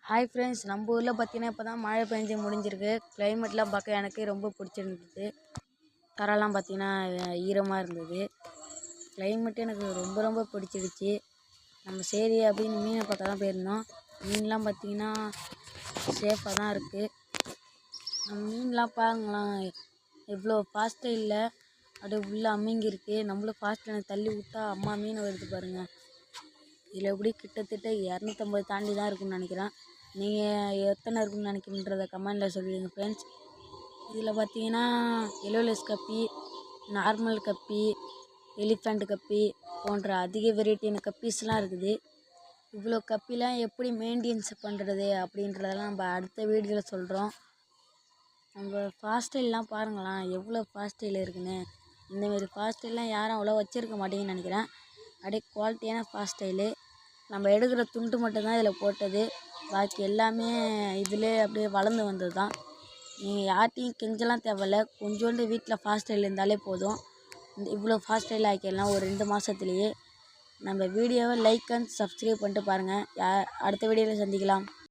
Hi friends, நம்ம ஊரில் பார்த்தீங்கன்னா இப்போ தான் மழை பெஞ்சு முடிஞ்சிருக்கு. கிளைமேட்லாம் பார்க்க எனக்கு ரொம்ப பிடிச்சிருந்தது. தரெல்லாம் பார்த்தீங்கன்னா ஈரமாக இருந்தது. கிளைமேட்டு எனக்கு ரொம்ப ரொம்ப பிடிச்சிடுச்சு. நம்ம சரி அப்படின்னு மீனை பார்க்க தான் போயிருந்தோம். மீன்லாம் பார்த்தீங்கன்னா சேஃபாக தான் இருக்குது. நம்ம மீன்லாம் பாருங்களாம், எவ்வளோ ஃபாஸ்ட்டாக இல்லை, அப்படியே உள்ளே அமுங்கிருக்கு. நம்மளும் ஃபாஸ்ட்டாக தள்ளி விட்டா அம்மா மீன் வருது பாருங்கள். இதில் எப்படி கிட்டத்தட்ட 250 தாண்டி தான் இருக்குன்னு நினைக்கிறேன். நீங்கள் எத்தனை இருக்குன்னு நினைக்கிறீன்றத கமெண்டில் சொல்லிடுங்க ஃப்ரெண்ட்ஸ். இதில் பார்த்தீங்கன்னா எல்லோலெஸ் கப்பி, நார்மல் கப்பி, எலிஃபண்ட் கப்பி போன்ற அதிக வெரைட்டியான கப்பீஸ்லாம் இருக்குது. இவ்வளோ கப்பிலாம் எப்படி மெயின்டெனன்ஸ் பண்ணுறது அப்படின்றதெல்லாம் நம்ம அடுத்த வீடியோவில் சொல்கிறோம். நம்ம ஃபாஸ்டைல்லாம் பாருங்களாம், எவ்வளோ ஃபாஸ்டைல் இருக்குன்னு. இந்தமாரி ஃபாஸ்டைல்லாம் யாரும் அவ்வளோ வச்சுருக்க மாட்டேங்கன்னு நினைக்கிறேன். அப்படியே குவாலிட்டியான ஃபாஸ்டைலு. நம்ம எடுக்கிற துண்டு மட்டும்தான் இதில் போட்டது, பாக்கி எல்லாமே இதிலே அப்படியே வளர்ந்து வந்தது தான். நீங்கள் யார்ட்டையும் கெஞ்சலாம் தேவையில்ல, கொஞ்சோண்டு வீட்டில் ஃபாஸ்டைல் இருந்தாலே போதும். இவ்வளோ ஃபாஸ்டைல் ஆக்கிடலாம் ஒரு 2 மாதத்துலேயே. நம்ம வீடியோவை லைக் அண்ட் சப்ஸ்கிரைப் பண்ணிட்டு பாருங்கள். அடுத்த வீடியோவில் சந்திக்கலாம்.